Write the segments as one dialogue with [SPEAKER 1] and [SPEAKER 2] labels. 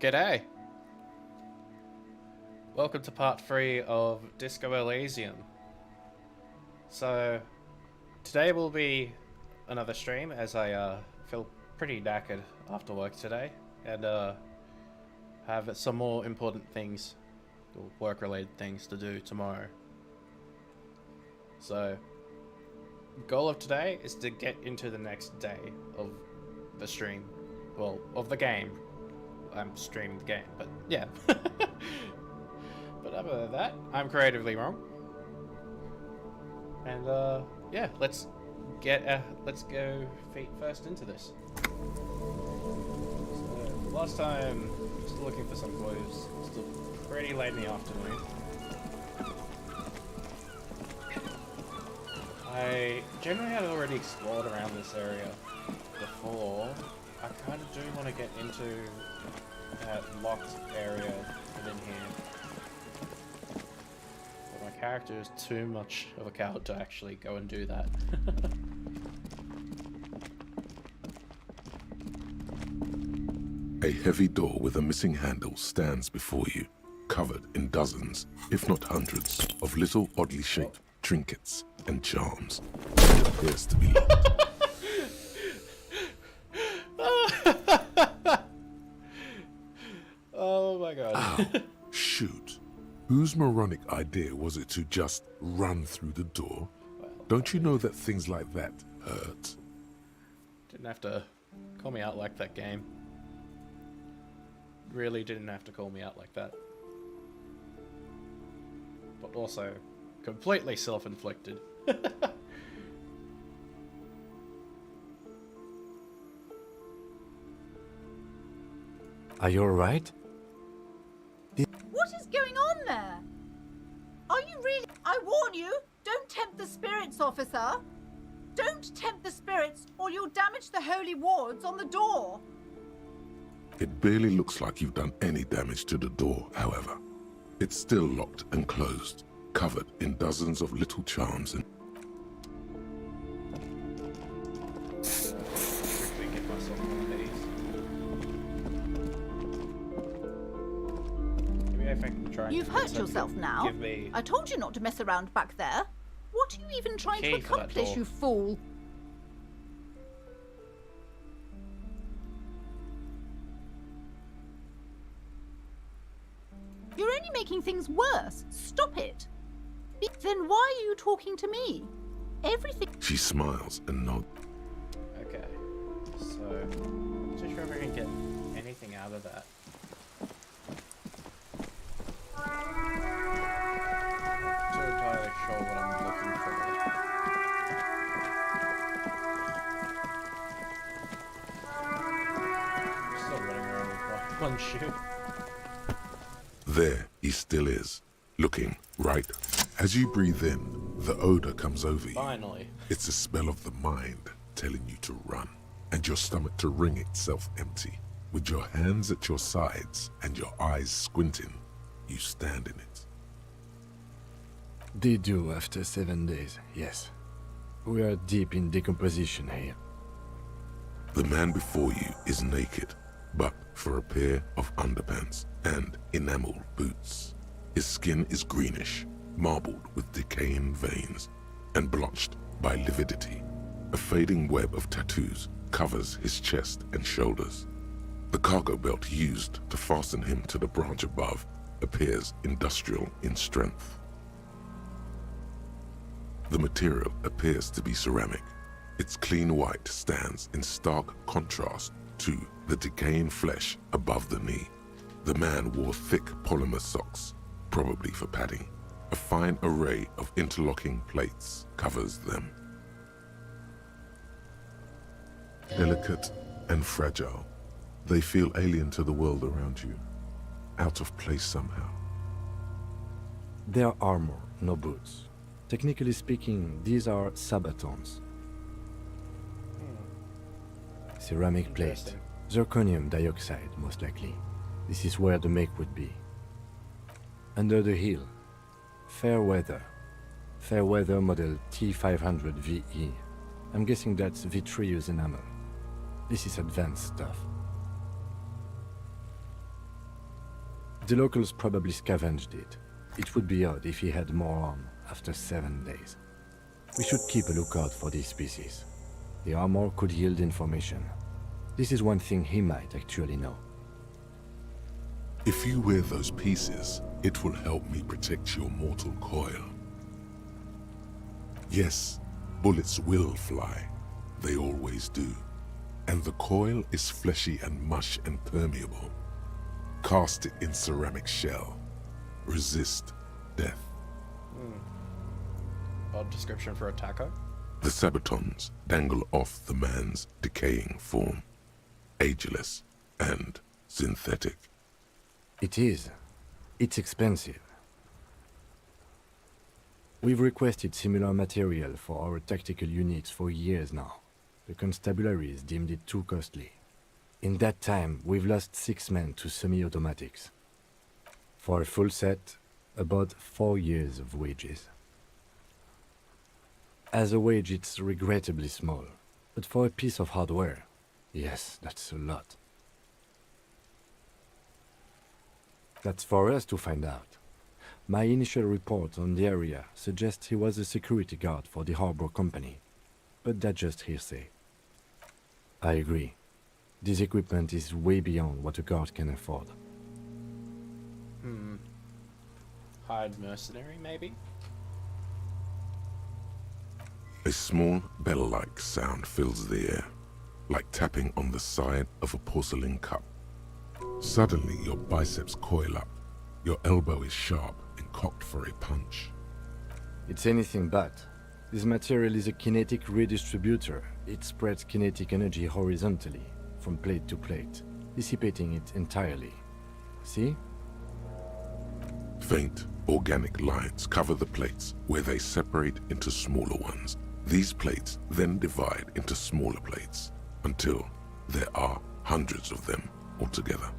[SPEAKER 1] G'day! Welcome to part 3 of Disco Elysium. So, today will be another stream as I feel pretty knackered after work today and have some more important things, work-related things to do tomorrow. So, goal of today is to get into the next day of the stream. Well, of the game. I'm streaming the game, but yeah. But other than that, I'm creatively wrong. And yeah, let's go feet first into this. So, last time, just looking for some clues. Still pretty late in the afternoon. I generally had already explored around this area before. I kind of do want to get into that locked area within here. But my character is too much of a coward to actually go and do that.
[SPEAKER 2] A heavy door with a missing handle stands before you, covered in dozens, if not hundreds, of little oddly shaped trinkets and charms. It appears to be locked.
[SPEAKER 1] Oh my god.
[SPEAKER 2] Ow, shoot. Whose moronic idea was it to just run through the door?
[SPEAKER 1] Well,
[SPEAKER 2] Don't you know that things like that hurt?
[SPEAKER 1] didn't have to call me out like that, game. Really didn't have to call me out like that. But also, completely self-inflicted.
[SPEAKER 3] Are you alright?
[SPEAKER 4] What is going on there? Are you really? I warn you, don't tempt the spirits, officer. Don't tempt the spirits or you'll damage the holy wards on the door.
[SPEAKER 2] It barely looks like you've done any damage to the door, however. It's still locked and closed, covered in dozens of little charms and...
[SPEAKER 1] Quickly get myself one of these. Maybe if I can try and
[SPEAKER 4] You've hurt yourself now.
[SPEAKER 1] Give me
[SPEAKER 4] I told you not to mess around back there. What are you even trying to
[SPEAKER 1] Key for that
[SPEAKER 4] accomplish,
[SPEAKER 1] door.
[SPEAKER 4] you fool? You're only making things worse. Stop it. Then why are you talking to me? Everything...
[SPEAKER 2] She smiles and nods.
[SPEAKER 1] Okay, so not too sure if I can get anything out of that. Not too entirely sure what I'm looking for. I'm still running around with one shoe.
[SPEAKER 2] There he still is, looking right. As you breathe in, the odor comes over you.
[SPEAKER 1] Finally.
[SPEAKER 2] It's a smell of the mind telling you to run, and your stomach to wring itself empty. With your hands at your sides and your eyes squinting, you stand in it.
[SPEAKER 3] They do after 7 days, yes. We are deep in decomposition here.
[SPEAKER 2] The man before you is naked, but for a pair of underpants and enamel boots. His skin is greenish, marbled with decaying veins, and blotched by lividity. A fading web of tattoos covers his chest and shoulders. The cargo belt used to fasten him to the branch above appears industrial in strength. The material appears to be ceramic. Its clean white stands in stark contrast to the decaying flesh above the knee. The man wore thick polymer socks, probably for padding. A fine array of interlocking plates covers them. Delicate and fragile, they feel alien to the world around you, out of place somehow.
[SPEAKER 3] They are armor, no boots. Technically speaking, these are sabatons. Ceramic plate.
[SPEAKER 1] Interesting.
[SPEAKER 3] Zirconium dioxide, most likely. This is where the make would be. Under the heel. Fair weather. Fair weather model T500 VE. I'm guessing that's vitreous enamel. This is advanced stuff. The locals probably scavenged it. It would be odd if he had more on after 7 days. We should keep a lookout for these species. The armor could yield information. This is one thing he might actually know.
[SPEAKER 2] If you wear those pieces, it will help me protect your mortal coil. Yes, bullets will fly. They always do. And the coil is fleshy and mush and permeable. Cast it in ceramic shell. Resist death.
[SPEAKER 1] Odd description for a taco.
[SPEAKER 2] The sabatons dangle off the man's decaying form. Ageless and synthetic.
[SPEAKER 3] It is. It's expensive. We've requested similar material for our tactical units for years now. The constabularies deemed it too costly. In that time, we've lost 6 men to semi-automatics. For a full set, about 4 years of wages. As a wage, it's regrettably small. But for a piece of hardware, yes, that's a lot. That's for us to find out. My initial report on the area suggests he was a security guard for the harbor company. But that's just hearsay. I agree. This equipment is way beyond what a guard can afford.
[SPEAKER 1] Hired mercenary, maybe?
[SPEAKER 2] A small bell-like sound fills the air, like tapping on the side of a porcelain cup. Suddenly, your biceps coil up. Your elbow is sharp and cocked for a punch.
[SPEAKER 3] It's anything but. This material is a kinetic redistributor. It spreads kinetic energy horizontally, from plate to plate, dissipating it entirely. See?
[SPEAKER 2] Faint, organic lines cover the plates where they separate into smaller ones. These plates then divide into smaller plates until there are hundreds of them altogether.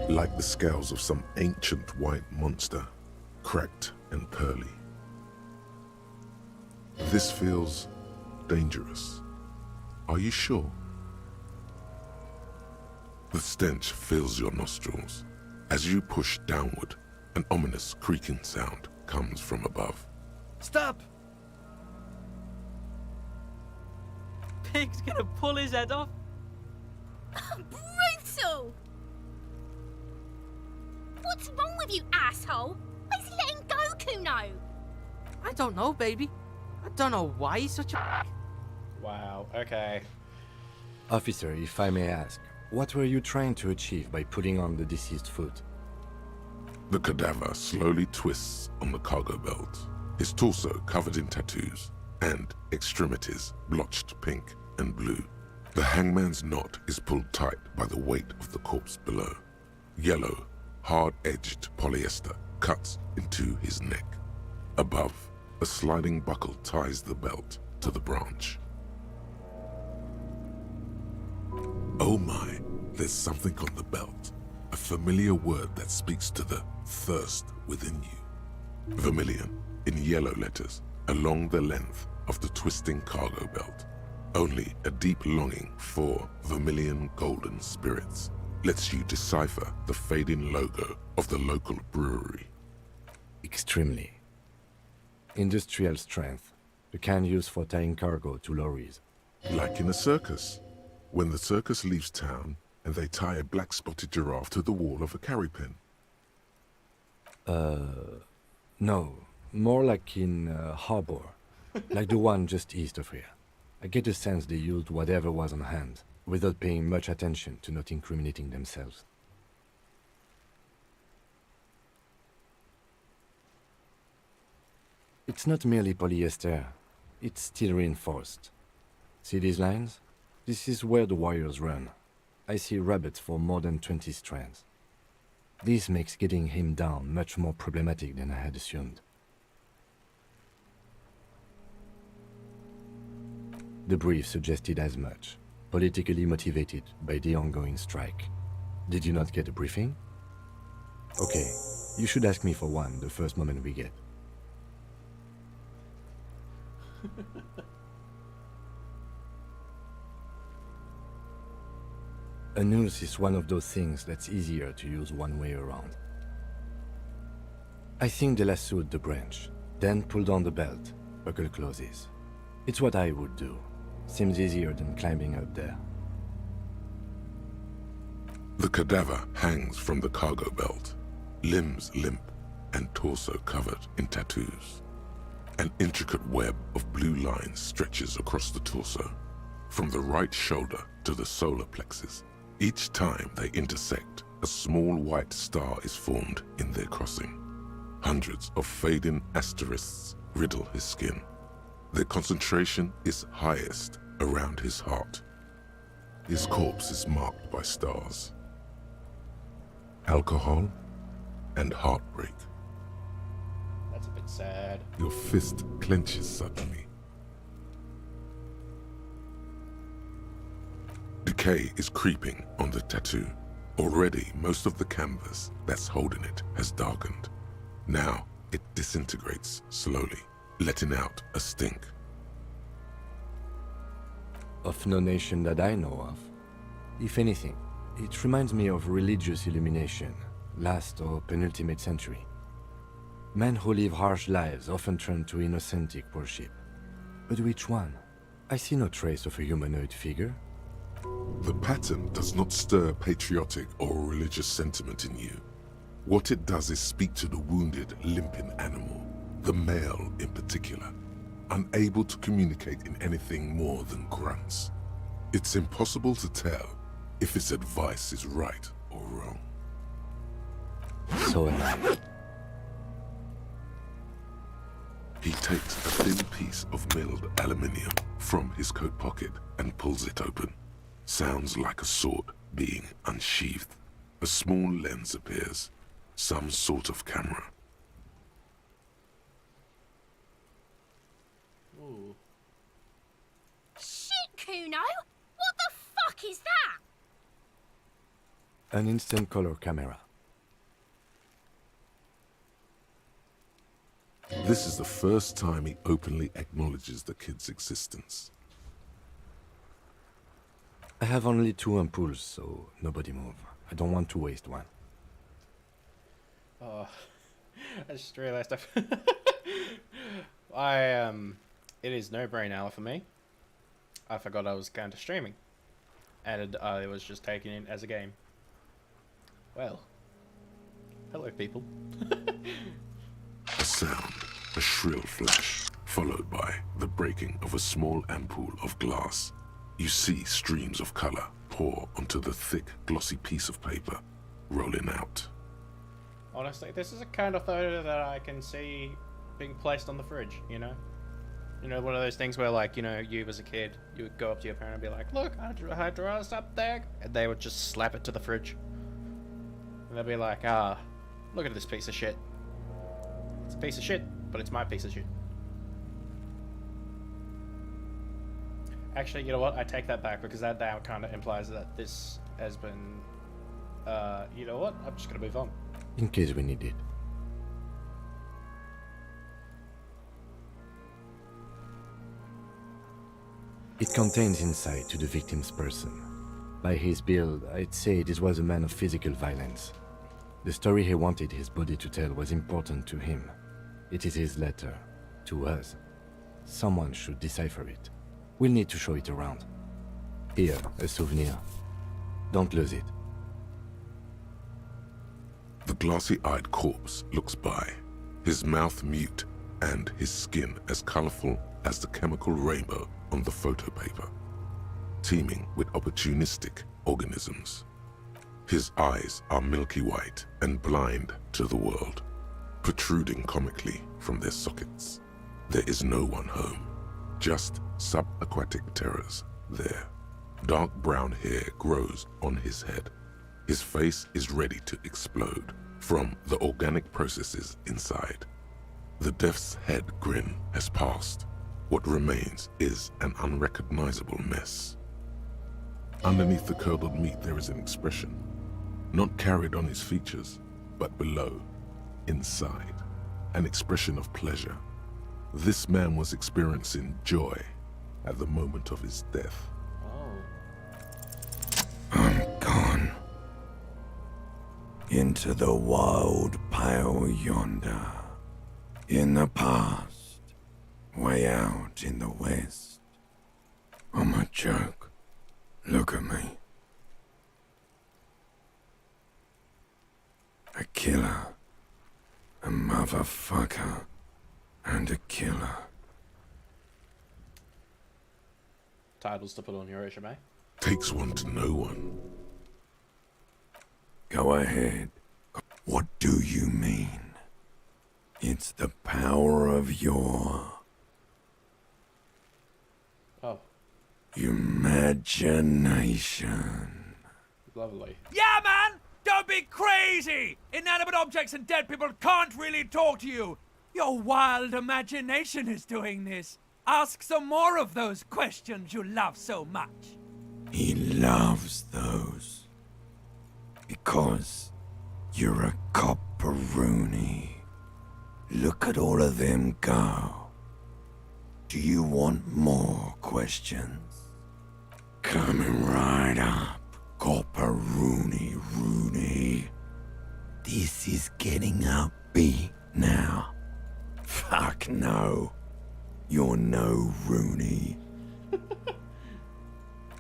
[SPEAKER 2] Like the scales of some ancient white monster, cracked and pearly. This feels dangerous. Are you sure? The stench fills your nostrils. As you push downward, an ominous creaking sound comes from above.
[SPEAKER 5] Stop! Pig's gonna pull his head off.
[SPEAKER 6] Brutal! What's wrong with you, asshole? Why is he letting Goku know?
[SPEAKER 5] I don't know, baby. I don't know why he's such a...
[SPEAKER 1] Wow, okay.
[SPEAKER 3] Officer, if I may ask, what were you trying to achieve by putting on the deceased foot?
[SPEAKER 2] The cadaver slowly twists on the cargo belt, his torso covered in tattoos, and extremities blotched pink and blue. The hangman's knot is pulled tight by the weight of the corpse below. Yellow, hard-edged polyester cuts into his neck. Above, a sliding buckle ties the belt to the branch. Oh my, there's something on the belt. A familiar word that speaks to the thirst within you. Vermilion, in yellow letters, along the length of the twisting cargo belt. Only a deep longing for vermilion golden spirits lets you decipher the fading logo of the local brewery.
[SPEAKER 3] Extremely. Industrial strength, the kind used for tying cargo to lorries.
[SPEAKER 2] Like in a circus. When the circus leaves town and they tie a black-spotted giraffe to the wall of a carry pen.
[SPEAKER 3] No, more like in harbor, like the one just east of here. I get the sense they used whatever was on hand, without paying much attention to not incriminating themselves. It's not merely polyester, it's steel reinforced. See these lines? This is where the wires run. I see rabbits for more than 20 strands. This makes getting him down much more problematic than I had assumed. The brief suggested as much, politically motivated by the ongoing strike. Did you not get a briefing? Okay, you should ask me for one the first moment we get. A noose is one of those things that's easier to use one way around. I think they lassoed the branch, then pulled on the belt, buckle closes. It's what I would do. Seems easier than climbing up there.
[SPEAKER 2] The cadaver hangs from the cargo belt, limbs limp and torso covered in tattoos. An intricate web of blue lines stretches across the torso, from the right shoulder to the solar plexus. Each time they intersect, a small white star is formed in their crossing. Hundreds of fading asterisks riddle his skin. Their concentration is highest around his heart. His corpse is marked by stars. Alcohol and heartbreak.
[SPEAKER 1] That's a bit sad.
[SPEAKER 2] Your fist clenches suddenly. Decay is creeping on the tattoo. Already, most of the canvas that's holding it has darkened. Now, it disintegrates slowly, letting out a stink.
[SPEAKER 3] Of no nation that I know of. If anything, it reminds me of religious illumination, last or penultimate century. Men who live harsh lives often turn to innocentic worship. But which one? I see no trace of a humanoid figure.
[SPEAKER 2] The pattern does not stir patriotic or religious sentiment in you. What it does is speak to the wounded, limping animal, the male in particular, unable to communicate in anything more than grunts. It's impossible to tell if its advice is right or wrong.
[SPEAKER 3] So am I.
[SPEAKER 2] He takes a thin piece of milled aluminium from his coat pocket and pulls it open. Sounds like a sword being unsheathed. A small lens appears, some sort of camera.
[SPEAKER 1] Ooh.
[SPEAKER 6] Shit, Kuno! What the fuck is that?
[SPEAKER 3] An instant color camera.
[SPEAKER 2] This is the first time he openly acknowledges the kid's existence.
[SPEAKER 3] I have only 2 ampoules, so nobody move. I don't want to waste one.
[SPEAKER 1] Oh, I just realized it is no brain hour for me. I forgot I was kind of streaming, and I was just taking it as a game. Well, hello people.
[SPEAKER 2] A sound, a shrill flash, followed by the breaking of a small ampoule of glass. You see streams of color pour onto the thick, glossy piece of paper, rolling out.
[SPEAKER 1] Honestly, this is a kind of photo that I can see being placed on the fridge, you know? You know, one of those things where, like, you know, you as a kid, you would go up to your parent and be like, look, I draw this up there. And they would just slap it to the fridge. And they'd be like, look at this piece of shit. It's a piece of shit, but it's my piece of shit. Actually, you know what? I take that back because that now kind of implies that this has been, you know what? I'm just going to move on.
[SPEAKER 3] In case we need it. It contains insight to the victim's person. By his build, I'd say this was a man of physical violence. The story he wanted his body to tell was important to him. It is his letter. To us. Someone should decipher it. We'll need to show it around. Here, a souvenir. Don't lose it.
[SPEAKER 2] The glossy-eyed corpse looks by, his mouth mute and his skin as colorful as the chemical rainbow on the photo paper, teeming with opportunistic organisms. His eyes are milky white and blind to the world, protruding comically from their sockets. There is no one home, just subaquatic terrors there. Dark brown hair grows on his head. His face is ready to explode from the organic processes inside. The death's head grin has passed. What remains is an unrecognizable mess. Underneath the curdled meat there is an expression, not carried on his features, but below, inside, an expression of pleasure. This man was experiencing joy at the moment of his death.
[SPEAKER 1] Oh.
[SPEAKER 2] I'm
[SPEAKER 7] into the wild pale yonder. In the past, way out in the west. I'm a joke. Look at me. A killer. A motherfucker. And a killer.
[SPEAKER 1] Titles to put on your resume.
[SPEAKER 2] Takes one to know one.
[SPEAKER 7] Go ahead. What do you mean? It's the power of your
[SPEAKER 1] Oh,
[SPEAKER 7] imagination.
[SPEAKER 1] lovely.
[SPEAKER 8] Yeah, man! Don't be crazy! Inanimate objects and dead people can't really talk to you. Your wild imagination is doing this. Ask some more of those questions you love so much.
[SPEAKER 7] He loves those. Because you're a copperoonie. Look at all of them go. Do you want more questions? Coming right up, copperoonie Rooney. This is getting upbeat now. Fuck no. You're no Rooney.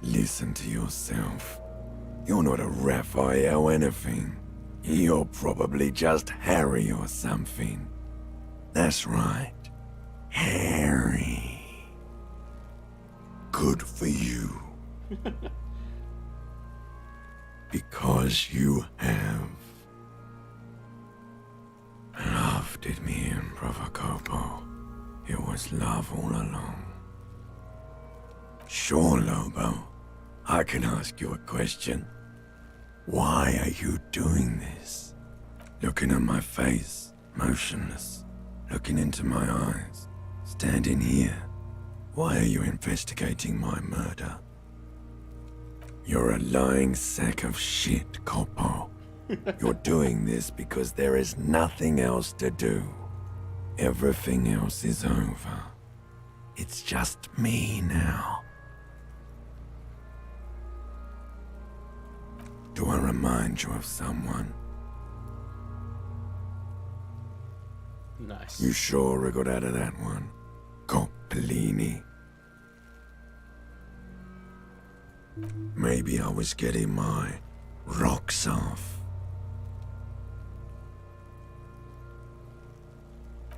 [SPEAKER 7] Listen to yourself. You're not a Raphael anything. You're probably just Harry or something. That's right. Harry. Good for you. Because you have love did me in Provocopo. It was love all along. Sure, Lobo. I can ask you a question. Why are you doing this? Looking at my face, motionless. Looking into my eyes, standing here. Why are you investigating my murder? You're a lying sack of shit, Coppo. You're doing this because there is nothing else to do. Everything else is over. It's just me now. Do I remind you of someone?
[SPEAKER 1] Nice.
[SPEAKER 7] You sure I got out of that one? Coppellini. Maybe I was getting my rocks off.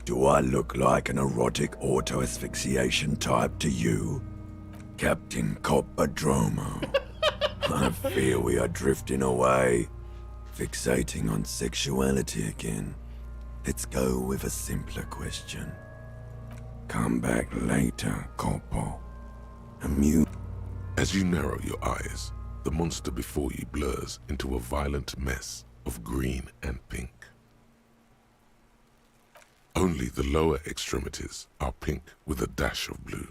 [SPEAKER 7] Do I look like an erotic auto-asphyxiation type to you? Captain Coppodromo? I fear we are drifting away, fixating on sexuality again. Let's go with a simpler question. Come back later, Coppo.
[SPEAKER 2] As you narrow your eyes, the monster before you blurs into a violent mess of green and pink. Only the lower extremities are pink with a dash of blue.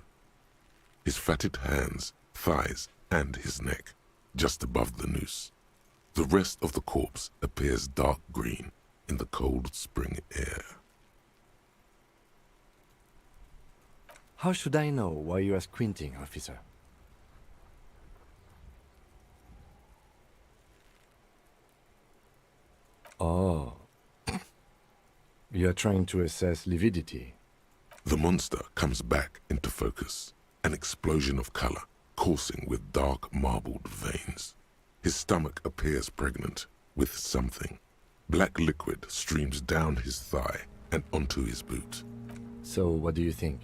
[SPEAKER 2] His fatted hands, thighs, and his neck, just above the noose. The rest of the corpse appears dark green in the cold spring air.
[SPEAKER 3] How should I know why you are squinting, officer? Oh. You are trying to assess lividity.
[SPEAKER 2] The monster comes back into focus, an explosion of color, coursing with dark marbled veins. His stomach appears pregnant with something. Black liquid streams down his thigh and onto his boot.
[SPEAKER 3] So, what do you think?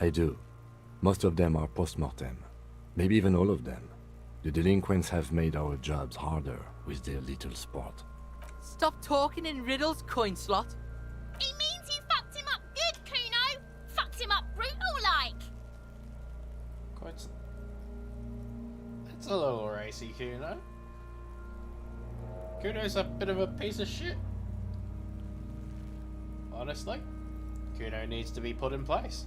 [SPEAKER 3] I do. Most of them are post-mortem. Maybe even all of them. The delinquents have made our jobs harder with their little sport.
[SPEAKER 5] Stop talking in riddles, coin slot.
[SPEAKER 6] It means you fucked him up good, Kuno. Fucked him up brutal-like.
[SPEAKER 1] Quite. It's a little racy, Kuno. Kuno's a bit of a piece of shit. Honestly, Kuno needs to be put in place.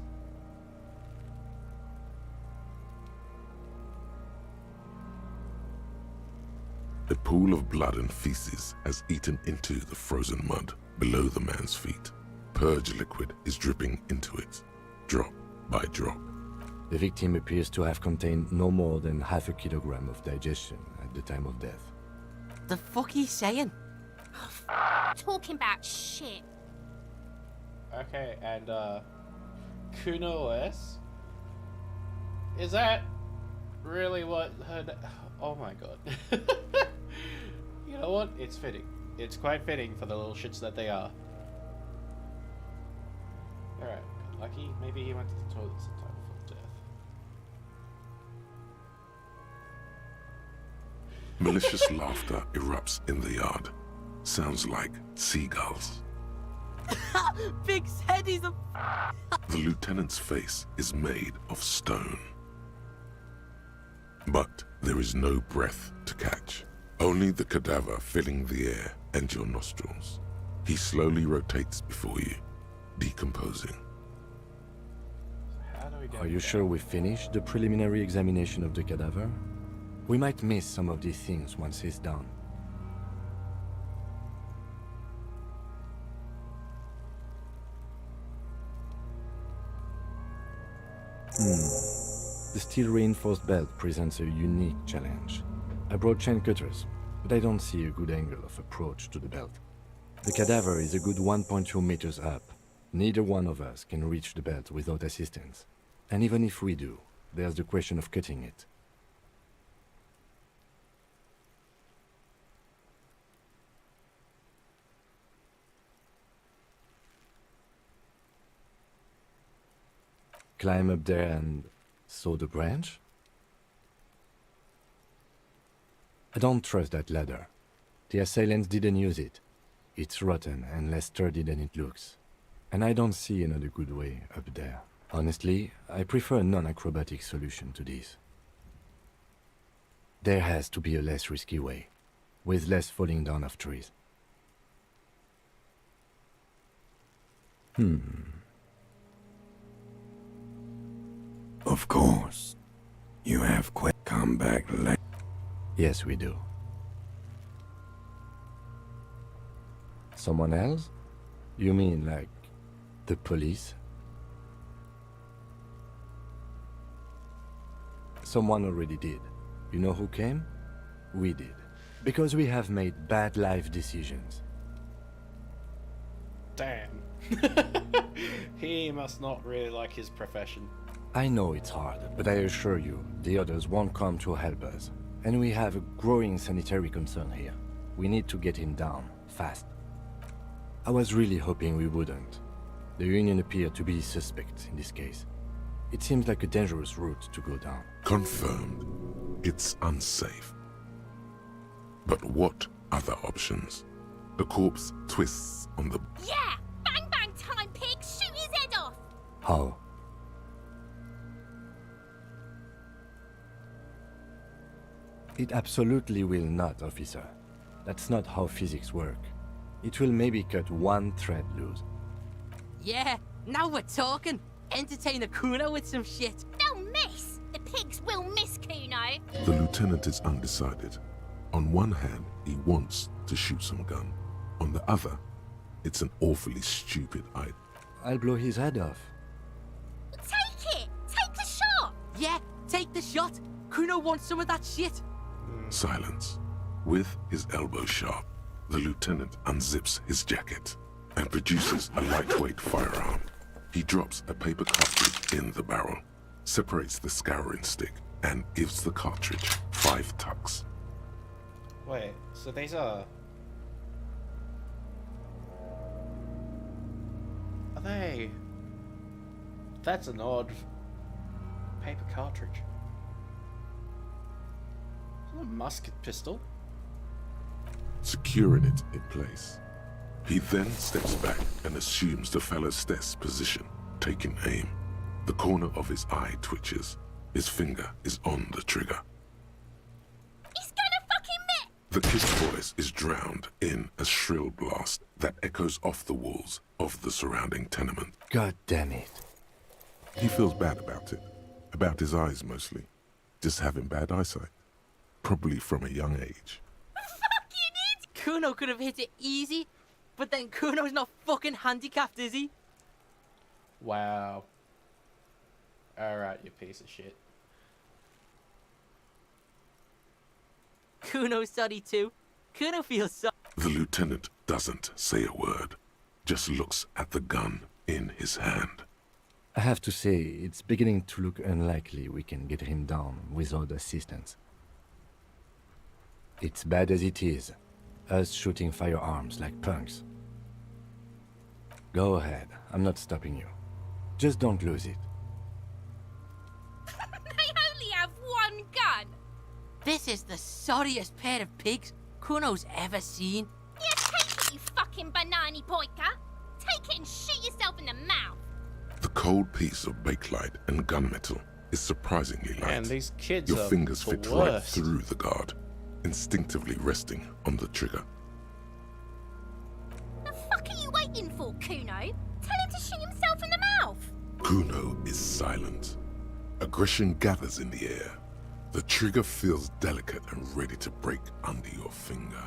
[SPEAKER 2] A pool of blood and feces has eaten into the frozen mud below the man's feet. Purge liquid is dripping into it, drop by drop.
[SPEAKER 3] The victim appears to have contained no more than half a kilogram of digestion at the time of death.
[SPEAKER 5] The fuck he's saying?
[SPEAKER 6] Talking about shit.
[SPEAKER 1] Okay, and Kuno S? Is that really what her... Oh my god. You know what? It's fitting. It's quite fitting for the little shits that they are. Alright, lucky. Maybe he went to the toilet sometime before death.
[SPEAKER 2] Malicious laughter erupts in the yard. Sounds like seagulls.
[SPEAKER 5] Big's head is a...
[SPEAKER 2] The lieutenant's face is made of stone. But there is no breath to catch. Only the cadaver filling the air and your nostrils. He slowly rotates before you, decomposing.
[SPEAKER 1] How do we get
[SPEAKER 3] Are you
[SPEAKER 1] down?
[SPEAKER 3] sure we finished the preliminary examination of the cadaver? We might miss some of these things once it's done. The steel-reinforced belt presents a unique challenge. I brought chain cutters, but I don't see a good angle of approach to the belt. The cadaver is a good 1.2 meters up. Neither one of us can reach the belt without assistance. And even if we do, there's the question of cutting it. Climb up there and saw the branch? I don't trust that ladder. The assailants didn't use it. It's rotten and less sturdy than it looks. And I don't see another good way up there. Honestly, I prefer a non-acrobatic solution to this. There has to be a less risky way, with less falling down of trees.
[SPEAKER 7] Of course. You have come back late.
[SPEAKER 3] Yes, we do. Someone else? You mean like the police? Someone already did. You know who came? We did. Because we have made bad life decisions.
[SPEAKER 1] Damn. He must not really like his profession.
[SPEAKER 3] I know it's hard, but I assure you, the others won't come to help us. And we have a growing sanitary concern here. We need to get him down, fast. I was really hoping we wouldn't. The Union appeared to be suspect in this case. It seems like a dangerous route to go down.
[SPEAKER 2] Confirmed. It's unsafe. But what other options? The corpse twists on the...
[SPEAKER 6] Yeah! Bang bang time, pig! Shoot his head off!
[SPEAKER 3] How? It absolutely will not, officer. That's not how physics work. It will maybe cut one thread loose.
[SPEAKER 5] Yeah, now we're talking. Entertain a Kuno with some shit.
[SPEAKER 6] They'll miss! The pigs will miss Kuno!
[SPEAKER 2] The lieutenant is undecided. On one hand, he wants to shoot some gun. On the other, it's an awfully stupid idea.
[SPEAKER 3] I'll blow his head off.
[SPEAKER 6] Take it! Take the shot!
[SPEAKER 5] Yeah, take the shot. Kuno wants some of that shit.
[SPEAKER 2] Silence. With his elbow sharp, the lieutenant unzips his jacket and produces a lightweight firearm. He drops a paper cartridge in the barrel, separates the scouring stick, and gives the cartridge 5 tucks.
[SPEAKER 1] Wait, so these are... Are they... That's an odd paper cartridge. Is it a musket pistol?
[SPEAKER 2] Securing it in place. He then steps back and assumes the fellow's desk position, taking aim. The corner of his eye twitches. His finger is on the trigger.
[SPEAKER 6] He's gonna fucking miss!
[SPEAKER 2] The kid's voice is drowned in a shrill blast that echoes off the walls of the surrounding tenement.
[SPEAKER 3] God damn it.
[SPEAKER 2] He feels bad about it. About his eyes mostly. Just having bad eyesight. Probably from a young age.
[SPEAKER 6] Fucking idiot!
[SPEAKER 5] Kuno could have hit it easy, but then Kuno's not fucking handicapped, is he?
[SPEAKER 1] Wow. Alright, you piece of shit.
[SPEAKER 5] Kuno's sorry too. Kuno feels sorry.
[SPEAKER 2] The lieutenant doesn't say a word, just looks at the gun in his hand.
[SPEAKER 3] I have to say, it's beginning to look unlikely we can get him down without assistance. It's bad as it is, us shooting firearms like punks. Go ahead, I'm not stopping you. Just don't lose it.
[SPEAKER 6] They only have one gun.
[SPEAKER 5] This is the sorriest pair of pigs Kuno's ever seen.
[SPEAKER 6] Yeah, take it, you fucking banana poika. Take it and shoot yourself in the mouth.
[SPEAKER 2] The cold piece of bakelite and gunmetal is surprisingly light.
[SPEAKER 1] Man, these kids
[SPEAKER 2] Your
[SPEAKER 1] are
[SPEAKER 2] fingers
[SPEAKER 1] the
[SPEAKER 2] fit right
[SPEAKER 1] worst.
[SPEAKER 2] through the guard, instinctively resting on the trigger.
[SPEAKER 6] The fuck are you waiting for, Kuno? Tell him to shoot himself in the mouth.
[SPEAKER 2] Kuno is silent. Aggression gathers in the air. The trigger feels delicate and ready to break under your finger.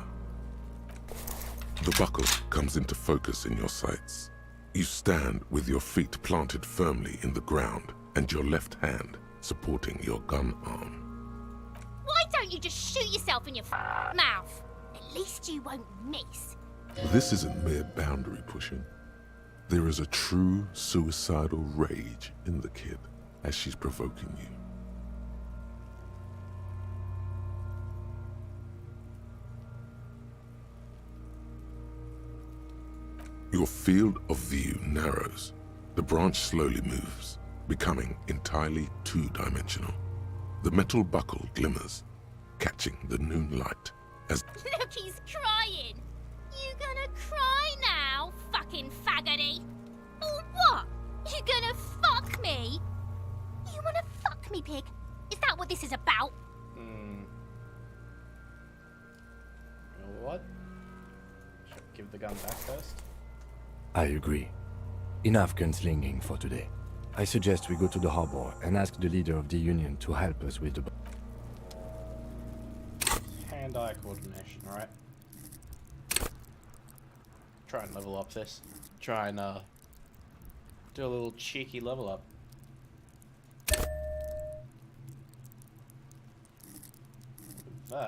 [SPEAKER 2] The buckle comes into focus in your sights. You stand with your feet planted firmly in the ground and your left hand supporting your gun arm.
[SPEAKER 6] Why don't you just shoot yourself in your mouth? At least you won't miss.
[SPEAKER 2] This isn't mere boundary pushing. There is a true suicidal rage in the kid as she's provoking you. Your field of view narrows. The branch slowly moves, becoming entirely two-dimensional. The metal buckle glimmers, catching the noon light as
[SPEAKER 6] Look, he's crying. You gonna cry now, fucking faggoty? Or what? You gonna fuck me? You wanna fuck me, pig? Is that what this is about?
[SPEAKER 1] What? Should I give the gun back first?
[SPEAKER 3] I agree. Enough gunslinging for today. I suggest we go to the harbor and ask the leader of the Union to help us with the...
[SPEAKER 1] Hand-eye coordination, alright? Try and level up this. Try and, do a little cheeky level up. Would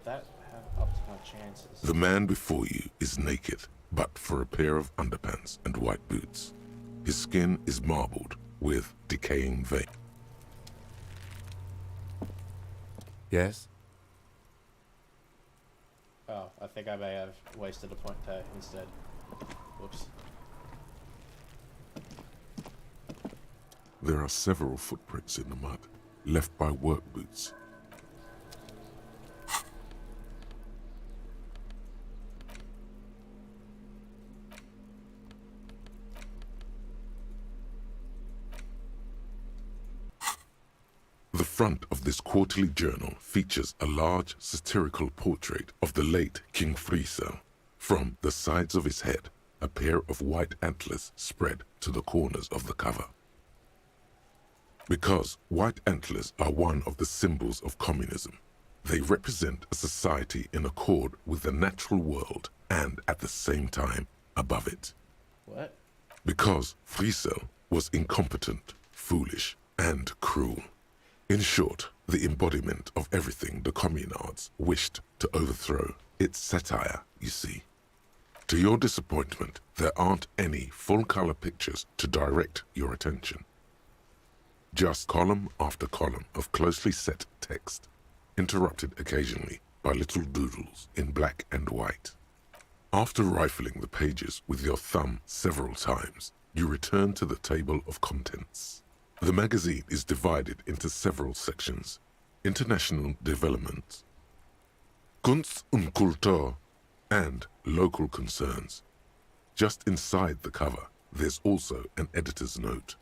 [SPEAKER 1] that have upped my chances?
[SPEAKER 2] the man before you is naked, but for a pair of underpants and white boots. His skin is marbled with decaying veins.
[SPEAKER 3] Yes?
[SPEAKER 1] Oh, I think I may have wasted a point there instead. Whoops.
[SPEAKER 2] There are several footprints in the mud, left by work boots. The front of this quarterly journal features a large satirical portrait of the late King Friesel. From the sides of his head, a pair of white antlers spread to the corners of the cover. Because white antlers are one of the symbols of communism, they represent a society in accord with the natural world and at the same time above it.
[SPEAKER 1] What?
[SPEAKER 2] Because Friesel was incompetent, foolish, and cruel. In short, the embodiment of everything the communards wished to overthrow. It's satire, you see. To your disappointment, there aren't any full-color pictures to direct your attention. Just column after column of closely set text, interrupted occasionally by little doodles in black and white. After rifling the pages with your thumb several times, you return to the table of contents. The magazine is divided into several sections: international development, Kunst und Kultur, and local concerns. Just inside the cover, there's also an editor's note.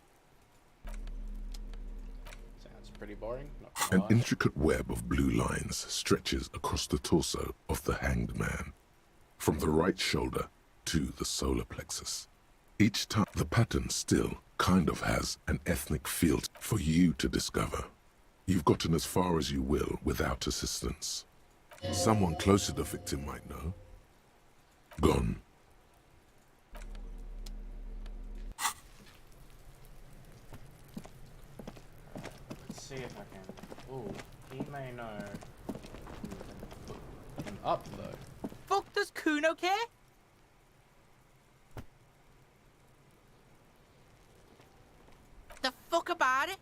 [SPEAKER 1] Sounds pretty boring, not
[SPEAKER 2] An
[SPEAKER 1] gonna lie.
[SPEAKER 2] intricate web of blue lines stretches across the torso of the hanged man, from the right shoulder to the solar plexus. Each time, the pattern still kind of has an ethnic feel for you to discover. You've gotten as far as you will without assistance. Someone close to the victim might know. Gone.
[SPEAKER 1] see if I can. Ooh, he may know. Put him up though.
[SPEAKER 5] Fuck does Kuno care? The fuck about it?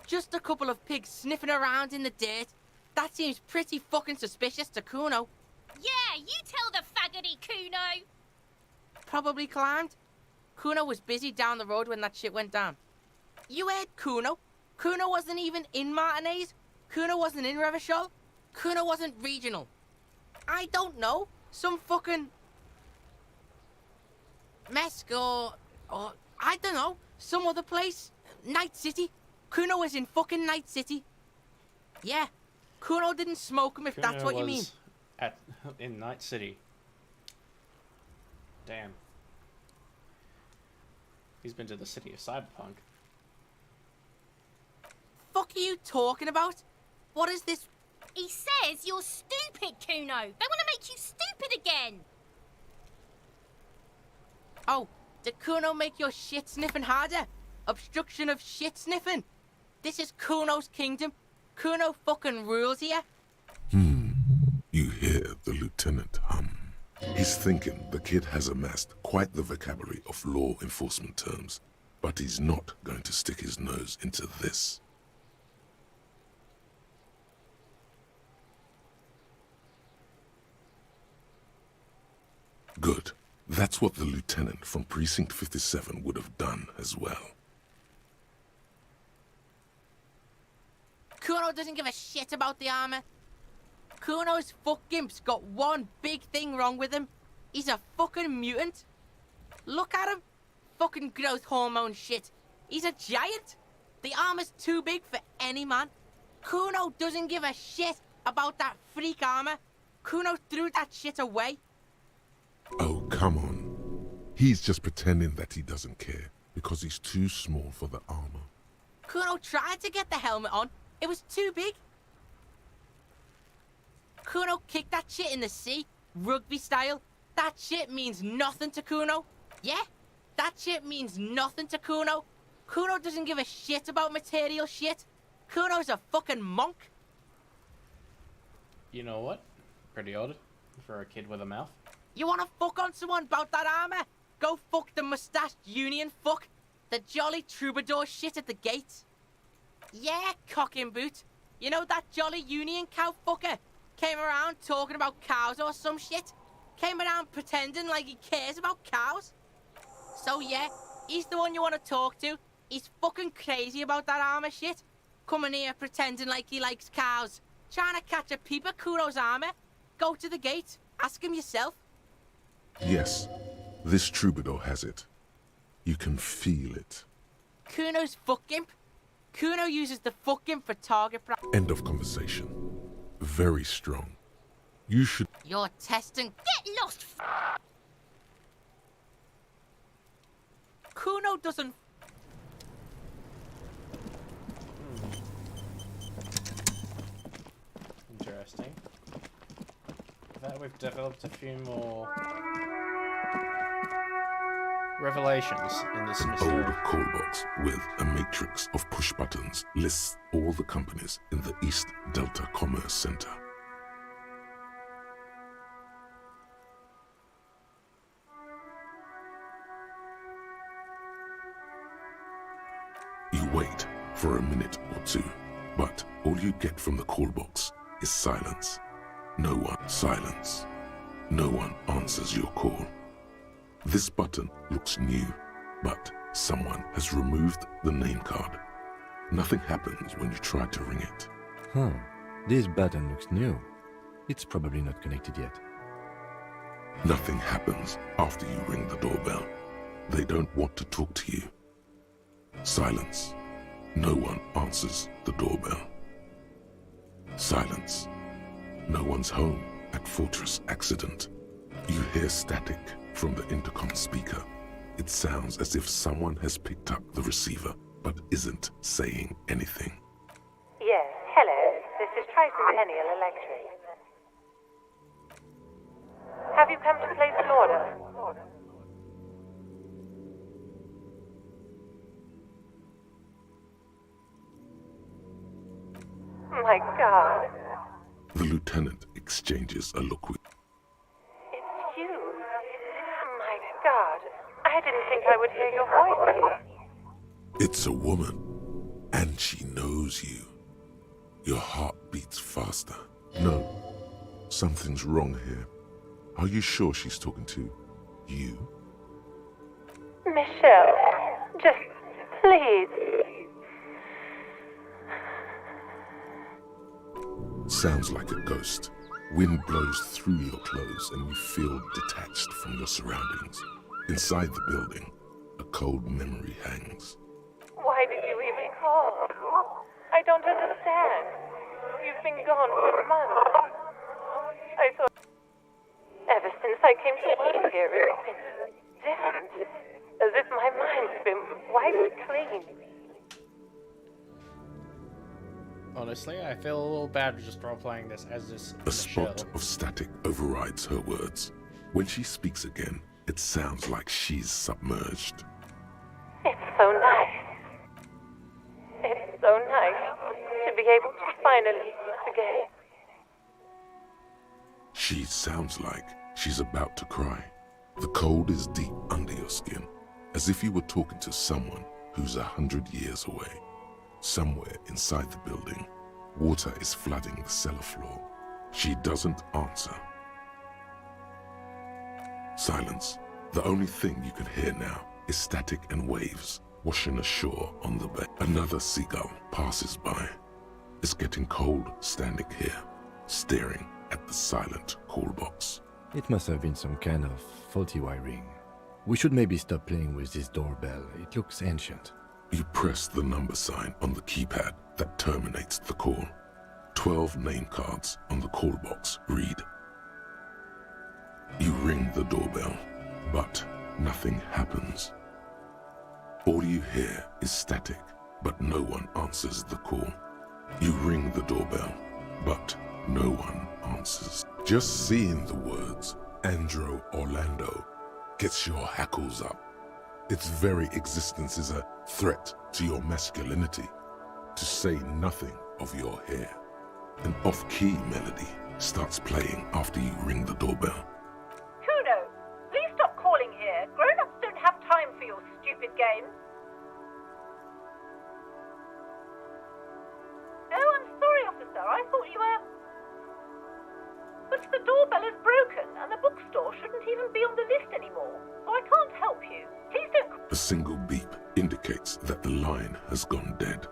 [SPEAKER 5] Just a couple of pigs sniffing around in the dirt. That seems pretty fucking suspicious to Kuno.
[SPEAKER 6] Yeah, you tell the faggoty Kuno.
[SPEAKER 5] Probably climbed. Kuno was busy down the road when that shit went down. You heard Kuno? Kuno wasn't even in Martinez. Kuno wasn't in Revachol. Kuno wasn't regional. I don't know. Some fucking... Mesk or I don't know. Some other place. Night City. Kuno was in fucking Night City. Yeah. Kuno didn't smoke him if
[SPEAKER 1] Kuno
[SPEAKER 5] that's what you mean.
[SPEAKER 1] was in Night City. Damn. He's been to the city of Cyberpunk.
[SPEAKER 5] Fuck are you talking about? What is this?
[SPEAKER 6] He says you're stupid, Kuno. They want to make you stupid again.
[SPEAKER 5] Oh, did Kuno make your shit sniffing harder? Obstruction of shit sniffing? This is Kuno's kingdom. Kuno fucking rules here.
[SPEAKER 2] You hear the lieutenant hum. He's thinking the kid has amassed quite the vocabulary of law enforcement terms, but he's not going to stick his nose into this. Good. That's what the lieutenant from Precinct 57 would have done as well.
[SPEAKER 5] Kuno doesn't give a shit about the armor. Kuno's fuckgimp's got one big thing wrong with him. He's a fucking mutant. Look at him. Fucking growth hormone shit. He's a giant. The armor's too big for any man. Kuno doesn't give a shit about that freak armor. Kuno threw that shit away.
[SPEAKER 2] Oh, come on. He's just pretending that he doesn't care because he's too small for the armor.
[SPEAKER 5] Kuno tried to get the helmet on. It was too big. Kuno kicked that shit in the sea, rugby style. That shit means nothing to Kuno. Yeah, that shit means nothing to Kuno. Kuno doesn't give a shit about material shit. Kuno's a fucking monk.
[SPEAKER 1] You know what? Pretty odd for a kid with a mouth.
[SPEAKER 5] You wanna fuck on someone about that armor? Go fuck the mustached union fuck. The jolly troubadour shit at the gate. Yeah, cock in boot. You know that jolly union cow fucker? Came around talking about cows or some shit. Came around pretending like he cares about cows. So yeah, he's the one you want to talk to. He's fucking crazy about that armor shit. Coming here pretending like he likes cows. Trying to catch a peep at Kuno's armor. Go to the gate. Ask him yourself.
[SPEAKER 2] Yes, this troubadour has it. You can feel it.
[SPEAKER 5] Kuno's fuck gimp. Kuno uses the fuck gimp for target practice.
[SPEAKER 2] End of conversation. Very strong. You should...
[SPEAKER 5] You're testing.
[SPEAKER 6] Get lost,
[SPEAKER 5] Kuno doesn't...
[SPEAKER 1] Interesting. That we've developed a few more revelations in this
[SPEAKER 2] An
[SPEAKER 1] mystery.
[SPEAKER 2] old call box with a matrix of push buttons lists all the companies in the East Delta Commerce Center. You wait for a minute or two, but all you get from the call box is silence. No one. Silence. No one answers your call. This button looks new, but someone has removed the name card. Nothing happens when you try to ring it.
[SPEAKER 3] Huh. This button looks new. It's probably not connected yet.
[SPEAKER 2] Nothing happens after you ring the doorbell. They don't want to talk to you. Silence. No one answers the doorbell. Silence. No one's home at Fortress Accident. You hear static from the intercom speaker. It sounds as if someone has picked up the receiver, but isn't saying anything.
[SPEAKER 9] Yes, hello. This is Tricentennial Electric. Have you come to place an order? My God.
[SPEAKER 2] The lieutenant exchanges a look with...
[SPEAKER 9] It's you. My God. I didn't think I would hear your voice here.
[SPEAKER 2] It's a woman, and she knows you. Your heart beats faster. No, something's wrong here. Are you sure she's talking to you?
[SPEAKER 9] Michelle, just please.
[SPEAKER 2] Sounds like a ghost. Wind blows through your clothes and you feel detached from your surroundings. Inside the building, a cold memory hangs.
[SPEAKER 9] Why did you even call? I don't understand. You've been gone for months. I thought... Ever since I came to work here, it's been different. As if my mind's been wiped clean.
[SPEAKER 1] Honestly, I feel a little bad just role-playing this as this
[SPEAKER 2] A spot of static overrides her words. When she speaks again, it sounds like she's submerged.
[SPEAKER 9] It's so nice. It's so nice to be able to finally forget.
[SPEAKER 2] She sounds like she's about to cry. The cold is deep under your skin, as if you were talking to someone who's 100 years away. Somewhere inside the building, water is flooding the cellar floor. She doesn't answer. Silence. The only thing you can hear now is static and waves washing ashore on the bay. Another seagull passes by. It's getting cold standing here, staring at the silent call box.
[SPEAKER 3] It must have been some kind of faulty wiring. We should maybe stop playing with this doorbell. It looks ancient.
[SPEAKER 2] You press the number sign on the keypad that terminates the call. 12 name cards on the call box read. You ring the doorbell, but nothing happens. All you hear is static, but no one answers the call. You ring the doorbell, but no one answers. Just seeing the words Andro Orlando gets your hackles up. Its very existence is a threat to your masculinity, to say nothing of your hair. An off-key melody starts playing after you ring the doorbell.
[SPEAKER 4] Kuno, please stop calling here. Grown-ups don't have time for your stupid games. Oh, I'm sorry, officer. I thought you were... But the doorbell is broken, and the bookstore shouldn't even be on the list anymore, so I can't help you. Please don't...
[SPEAKER 2] A single beep indicates that the line has gone dead.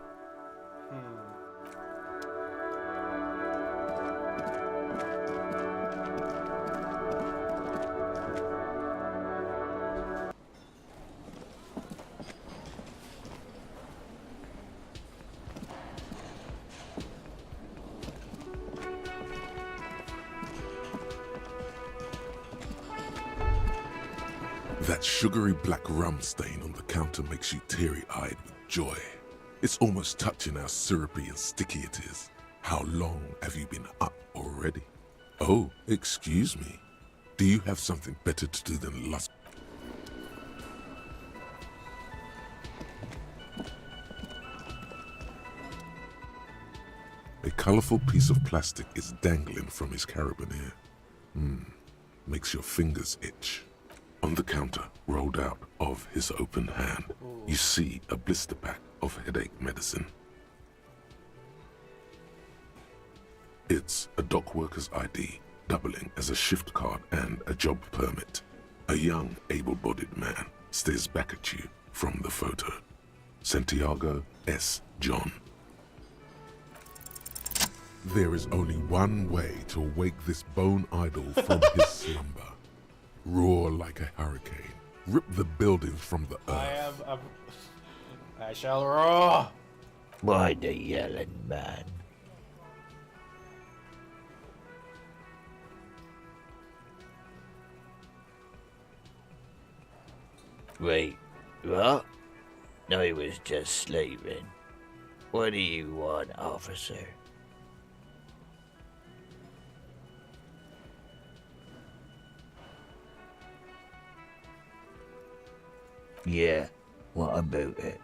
[SPEAKER 2] That sugary black rum stain on the counter makes you teary-eyed with joy. It's almost touching how syrupy and sticky it is. How long have you been up already? Oh, excuse me. Do you have something better to do than lust? A colorful piece of plastic is dangling from his carabiner. Makes your fingers itch. On the counter, rolled out of his open hand, you see a blister pack of headache medicine. It's a dock worker's ID, doubling as a shift card and a job permit. A young, able-bodied man stares back at you from the photo. Santiago S. John. There is only one way to wake this bone idol from his slumber. Roar like a hurricane. Rip the buildings from the earth.
[SPEAKER 1] I shall roar!
[SPEAKER 10] Why the yelling, man? Wait, what? No, he was just sleeping. What do you want, officer? Yeah, what about it?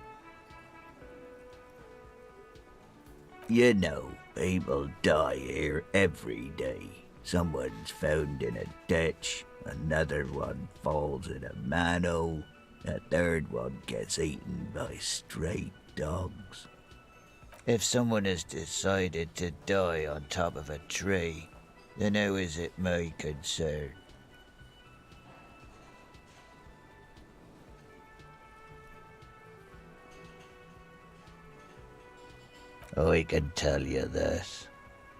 [SPEAKER 10] You know, People die here every day. Someone's found in a ditch, another one falls in a manhole, a third one gets eaten by stray dogs. If someone has decided to die on top of a tree, then how is it my concern? I can tell you this.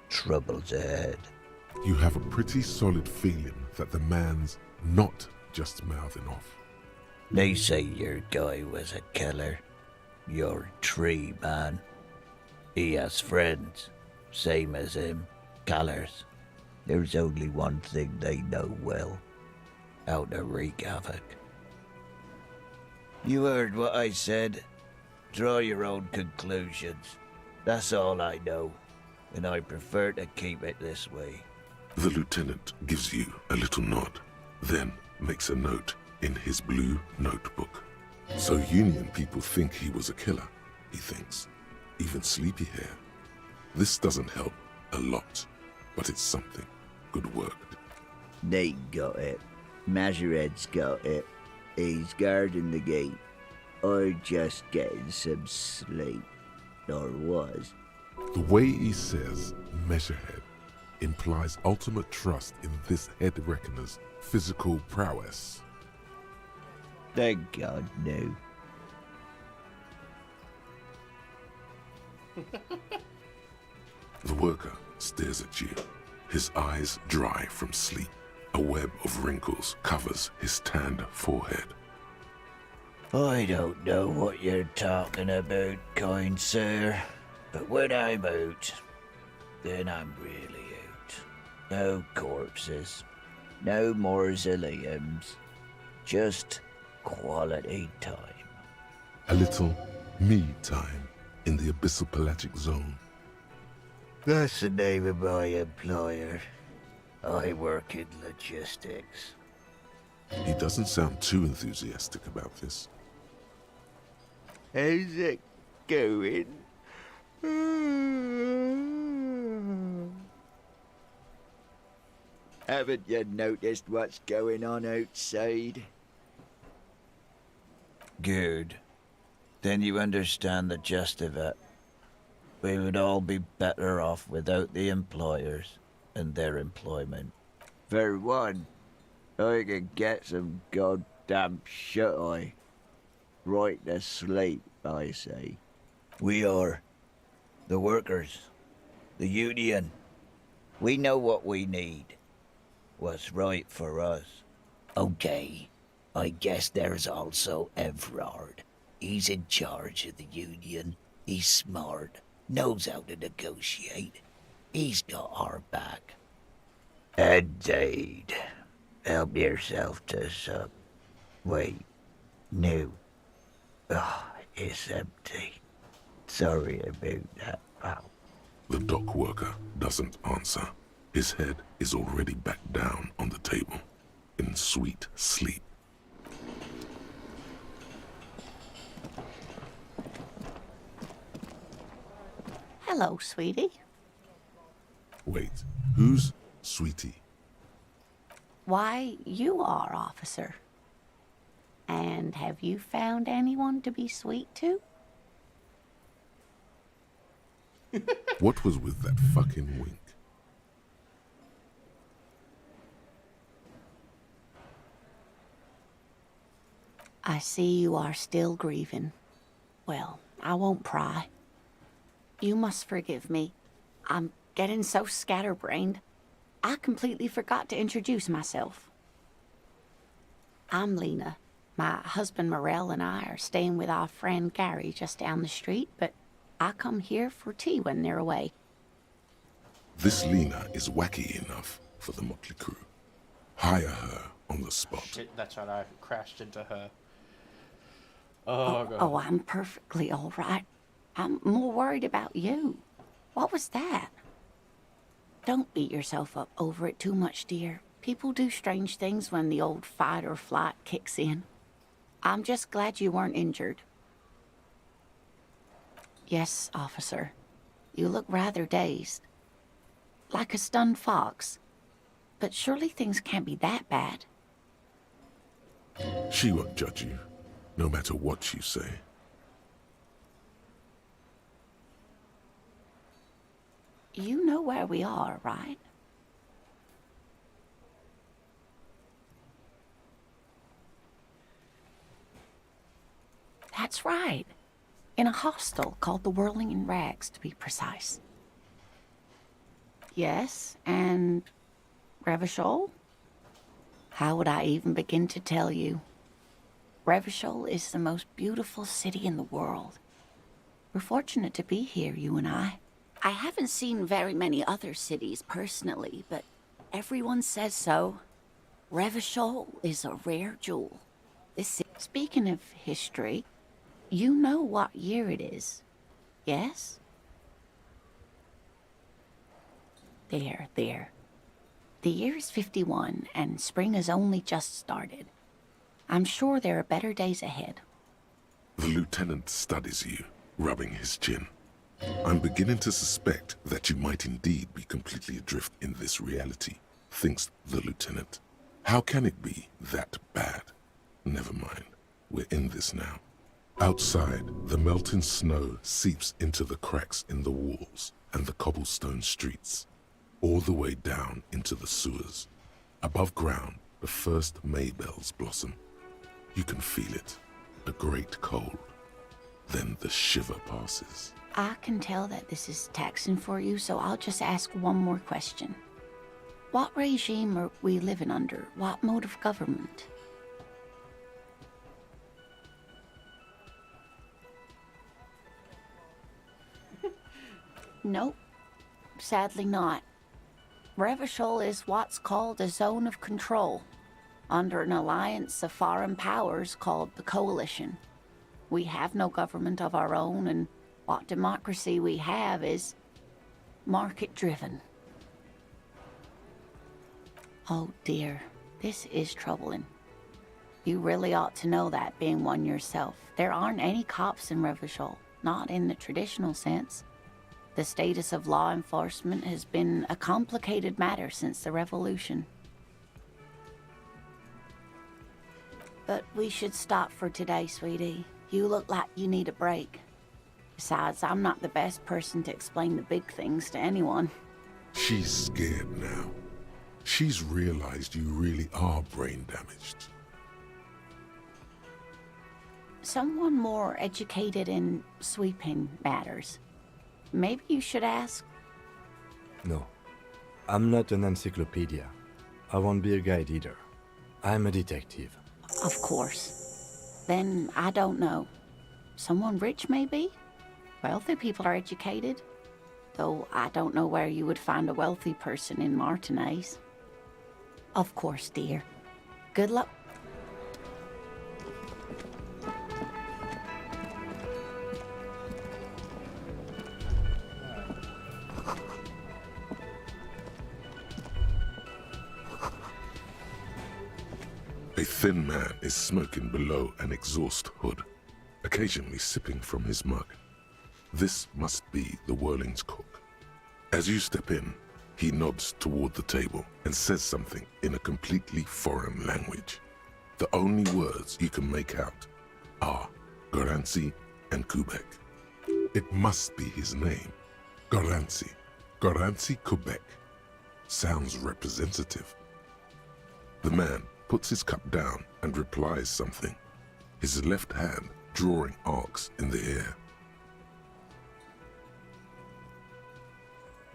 [SPEAKER 10] Trouble's ahead.
[SPEAKER 2] You have a pretty solid feeling that the man's not just mouthing off.
[SPEAKER 10] They say your guy was a killer. Your tree man. He has friends, same as him, killers. There's only one thing they know well. How to wreak havoc. You heard what I said. Draw your own conclusions. That's all I know, and I prefer to keep it this way.
[SPEAKER 2] The lieutenant gives you a little nod, then makes a note in his blue notebook. So Union people think he was a killer, he thinks. Even Sleepyhair. This doesn't help a lot, but it's something. Good work.
[SPEAKER 10] They got it. Majorette's got it. He's guarding the gate. Or just getting some sleep. Or was.
[SPEAKER 2] The way he says Measurehead implies ultimate trust in this head reckoner's physical prowess.
[SPEAKER 10] Thank God, no.
[SPEAKER 2] The worker stares at you, his eyes dry from sleep. A web of wrinkles covers his tanned forehead.
[SPEAKER 10] I don't know what you're talking about, kind sir, but when I'm out, then I'm really out. No corpses, no mausoleums, just quality time.
[SPEAKER 2] A little me time in the abyssal pelagic zone.
[SPEAKER 10] That's the name of my employer. I work in logistics.
[SPEAKER 2] He doesn't sound too enthusiastic about this.
[SPEAKER 10] How's it going? Haven't you noticed what's going on outside? Good. Then you understand the gist of it. We would all be better off without the employers and their employment. For one, I could get some goddamn shut-eye. Right to sleep, I say. We are. The workers. The union. We know what we need. What's right for us. Okay. I guess there's also Everard. He's in charge of the union. He's smart. Knows how to negotiate. He's got our back. Indeed. Help yourself to some. Wait. No. Oh, it's empty. Sorry about that, pal.
[SPEAKER 2] The dock worker doesn't answer. His head is already back down on the table, in sweet sleep.
[SPEAKER 4] Hello, sweetie.
[SPEAKER 2] Wait, who's Sweetie?
[SPEAKER 4] Why, you are, officer. And have you found anyone to be sweet to?
[SPEAKER 2] What was with that fucking wink?
[SPEAKER 4] I see you are still grieving. Well, I won't pry. You must forgive me. I'm getting so scatterbrained. I completely forgot to introduce myself. I'm Lena. My husband Morel and I are staying with our friend Gary just down the street, but I come here for tea when they're away.
[SPEAKER 2] This Lena is wacky enough for the motley crew. Hire her on the spot.
[SPEAKER 1] Shit, that's right, I crashed into her. Oh, God.
[SPEAKER 4] Oh, I'm perfectly all right. I'm more worried about you. What was that? Don't beat yourself up over it too much, dear. People do strange things when the old fight or flight kicks in. I'm just glad you weren't injured. Yes, officer.
[SPEAKER 11] You look rather dazed. Like a stunned fox. But surely things can't be that bad.
[SPEAKER 2] She won't judge you, no matter what you say.
[SPEAKER 11] You know where we are, right? That's right. In a hostel called the Whirling in Rags, to be precise. Yes, and Revachol? How would I even begin to tell you? Revachol is the most beautiful city in the world. We're fortunate to be here, you and I. I haven't seen very many other cities personally, but everyone says so. Revachol is a rare jewel. Speaking of history, you know what year it is, yes? There. The year is 51, and spring has only just started. I'm sure there are better days ahead.
[SPEAKER 2] The lieutenant studies you, rubbing his chin. I'm beginning to suspect that you might indeed be completely adrift in this reality, thinks the lieutenant. How can it be that bad? Never mind, we're in this now. Outside, the melting snow seeps into the cracks in the walls and the cobblestone streets, all the way down into the sewers. Above ground, the first May bells blossom. You can feel it, a great cold. Then the shiver passes.
[SPEAKER 11] I can tell that this is taxing for you, so I'll just ask one more question. What regime are we living under? What mode of government? Nope, sadly not. Revachol is what's called a zone of control, under an alliance of foreign powers called the Coalition. We have no government of our own, and what democracy we have is market-driven. Oh dear, this is troubling. You really ought to know that, being one yourself. There aren't any cops in Revachol, not in the traditional sense. The status of law enforcement has been a complicated matter since the revolution. But we should stop for today, sweetie. You look like you need a break. Besides, I'm not the best person to explain the big things to anyone.
[SPEAKER 2] She's scared now. She's realized you really are brain damaged.
[SPEAKER 11] Someone more educated in sweeping matters. Maybe you should ask.
[SPEAKER 3] No, I'm not an encyclopedia. I won't be a guide either. I'm a detective.
[SPEAKER 11] Of course. Then I don't know. Someone rich, maybe? Wealthy people are educated. Though I don't know where you would find a wealthy person in Martinez. Of course, dear. Good luck.
[SPEAKER 2] A thin man is smoking below an exhaust hood, occasionally sipping from his mug. This must be the Whirling's cook. As you step in, he nods toward the table and says something in a completely foreign language. The only words you can make out are Garanci and Kubek. It must be his name, Garanci. Garanci Kubek. Sounds representative. The man puts his cup down and replies something, his left hand drawing arcs in the air.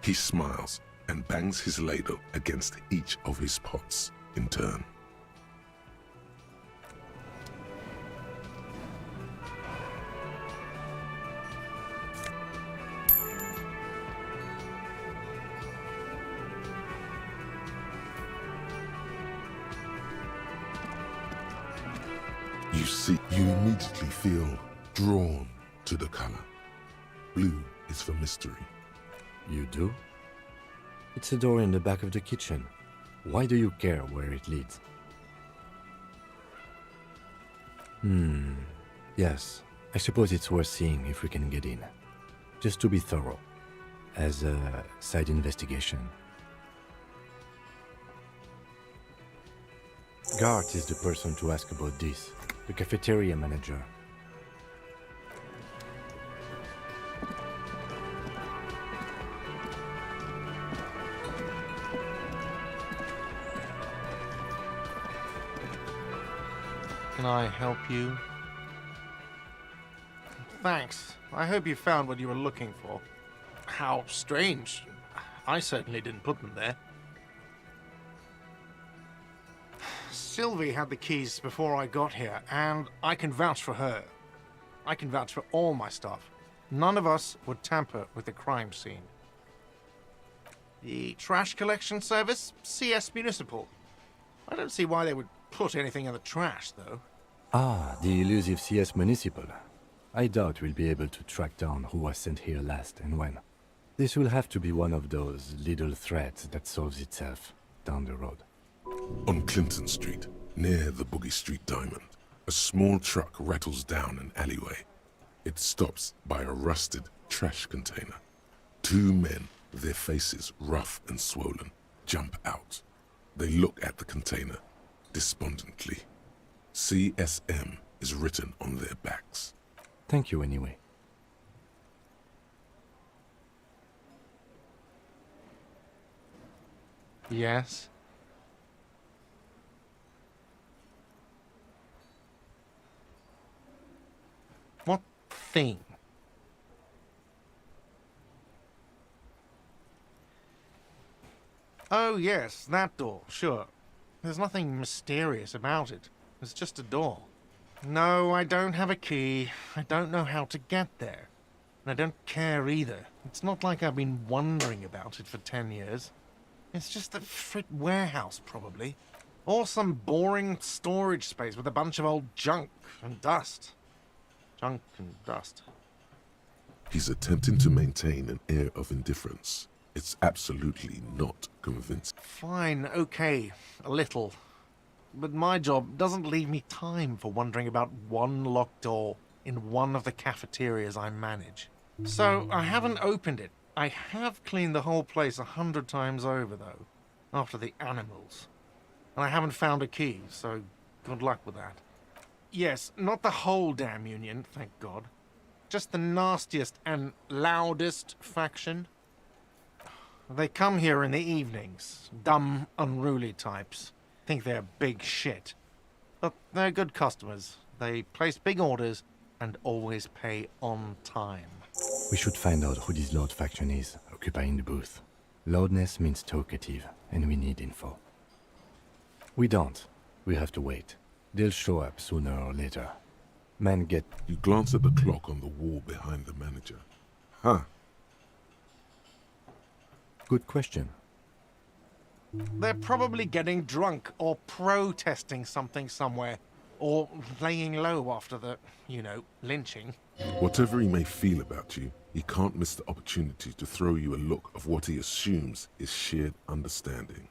[SPEAKER 2] He smiles and bangs his ladle against each of his pots in turn. You immediately feel drawn to the color. Blue is for mystery.
[SPEAKER 3] You do? It's a door in the back of the kitchen. Why do you care where it leads? Yes, I suppose it's worth seeing if we can get in. Just to be thorough. as a side investigation. Gart is the person to ask about this, the cafeteria manager.
[SPEAKER 12] Can I help you? Thanks. I hope you found what you were looking for. How strange. I certainly didn't put them there. Sylvie had the keys before I got here, and I can vouch for her. I can vouch for all my staff. None of us would tamper with the crime scene. The trash collection service? CS Municipal. I don't see why they would put anything in the trash, though.
[SPEAKER 3] Ah, the elusive CS Municipal. I doubt we'll be able to track down who was sent here last and when. This will have to be one of those little threats that solves itself down the road.
[SPEAKER 2] On Clinton Street, near the Boogie Street Diamond, a small truck rattles down an alleyway. It stops by a rusted trash container. Two men, their faces rough and swollen, jump out. They look at the container despondently. CSM is written on their backs.
[SPEAKER 3] Thank you anyway.
[SPEAKER 12] Yes? What thing? Oh, yes, that door, sure. There's nothing mysterious about it. It's just a door. No, I don't have a key. I don't know how to get there. And I don't care either. It's not like I've been wondering about it for 10 years. It's just a frit warehouse, probably. Or some boring storage space with a bunch of old junk and dust. Junk and dust.
[SPEAKER 2] He's attempting to maintain an air of indifference. It's absolutely not convincing.
[SPEAKER 12] Fine, okay, a little. But my job doesn't leave me time for wondering about one locked door in one of the cafeterias I manage. So I haven't opened it. I have cleaned the whole place 100 times over, though, after the animals. And I haven't found a key, so good luck with that. Yes, not the whole damn union, thank God. Just the nastiest and loudest faction. They come here in the evenings. Dumb, unruly types. Think they're big shit. But they're good customers. They place big orders and always pay on time.
[SPEAKER 3] We should find out who this Lord faction is, occupying the booth. Loudness means talkative, and we need info. We don't. We have to wait. They'll show up sooner or later. Men get...
[SPEAKER 2] You glance at the clock on the wall behind the manager. Huh.
[SPEAKER 3] Good question.
[SPEAKER 12] They're probably getting drunk or protesting something somewhere. Or laying low after the, lynching.
[SPEAKER 2] Whatever he may feel about you, he can't miss the opportunity to throw you a look of what he assumes is shared understanding.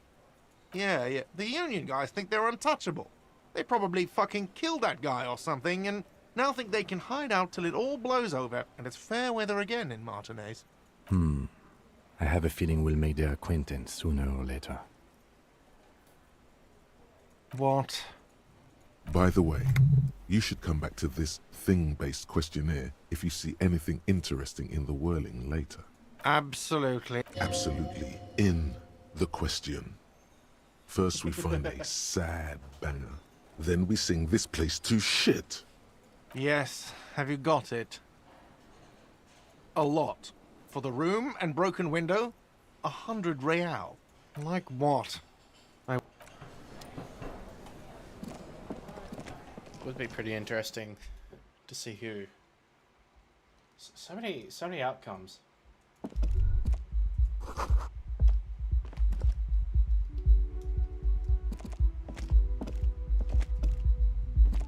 [SPEAKER 12] Yeah. The union guys think they're untouchable. They probably fucking killed that guy or something and now think they can hide out till it all blows over and it's fair weather again in Martinez.
[SPEAKER 3] I have a feeling we'll make their acquaintance sooner or later.
[SPEAKER 12] What?
[SPEAKER 2] By the way, you should come back to this thing-based questionnaire if you see anything interesting in the whirling later.
[SPEAKER 12] Absolutely.
[SPEAKER 2] Absolutely. In the question. First we find a sad banger. Then we sing this place to shit.
[SPEAKER 12] Yes. Have you got it? A lot. For the room and broken window, 100 real. Like what?
[SPEAKER 1] Would be pretty interesting to see who. So many outcomes.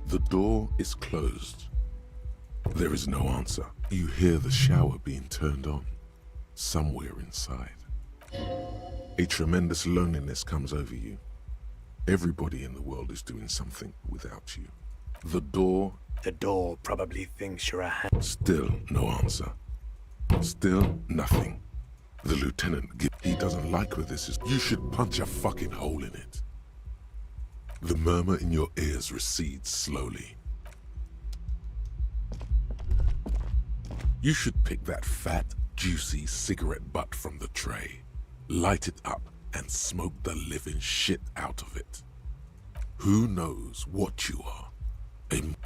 [SPEAKER 2] The door is closed. There is no answer. You hear the shower being turned on. Somewhere inside. A tremendous loneliness comes over you. Everybody in the world is doing something without you. The door
[SPEAKER 13] probably thinks you're a hand.
[SPEAKER 2] Still no answer. Still nothing. The lieutenant, he doesn't like where this is. You should punch a fucking hole in it. The murmur in your ears recedes slowly. You should pick that fat, juicy cigarette butt from the tray, light it up, and smoke the living shit out of it. Who knows what you are?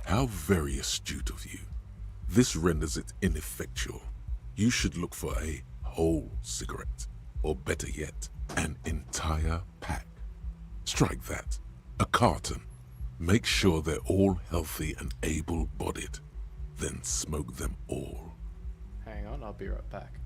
[SPEAKER 2] How very astute of you. This renders it ineffectual. You should look for a whole cigarette, or better yet, an entire pack. Strike that. A carton. Make sure they're all healthy and able-bodied. Then smoke them all.
[SPEAKER 1] Hang on, I'll be right back.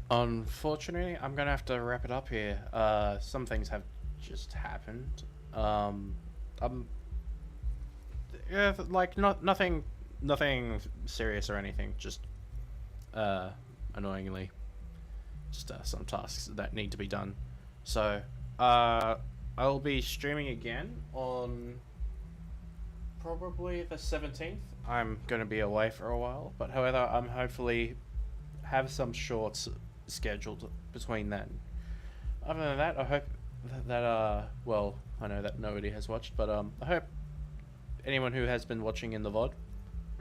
[SPEAKER 1] Unfortunately, I'm gonna have to wrap it up here. Some things have just happened. Yeah, like nothing serious or anything. Just annoyingly, just some tasks that need to be done. So I'll be streaming again on probably the 17th. I'm gonna be away for a while, but however, I'm hopefully have some shorts scheduled between then. Other than that, I hope that well, I know that nobody has watched, but I hope anyone who has been watching in the VOD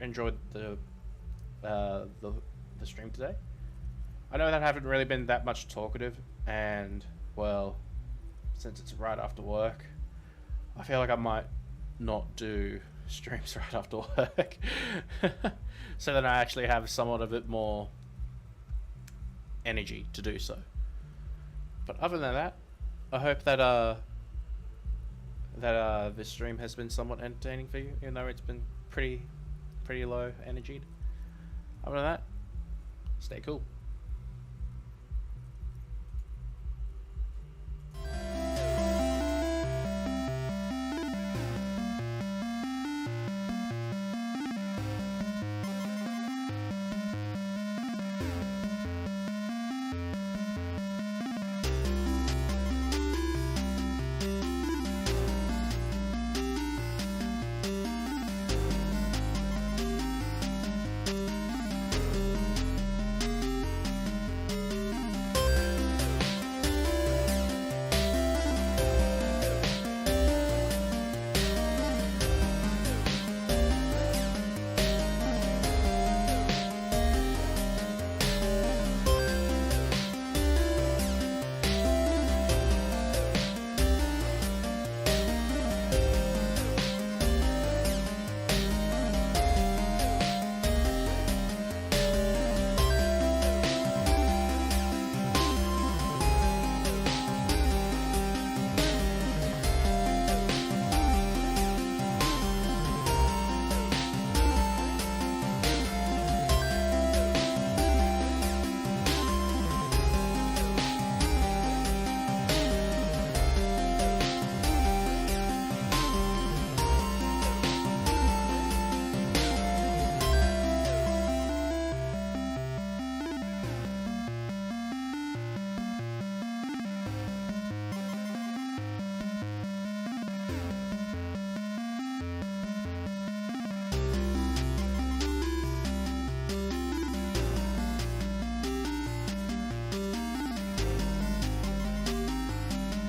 [SPEAKER 1] enjoyed the stream today. I know that I haven't really been that much talkative, and well, since it's right after work, I feel like I might not do streams right after work so that I actually have somewhat a bit more energy to do so. But other than that, I hope that this stream has been somewhat entertaining for you, even though it's been pretty low energied. Other than that, stay cool.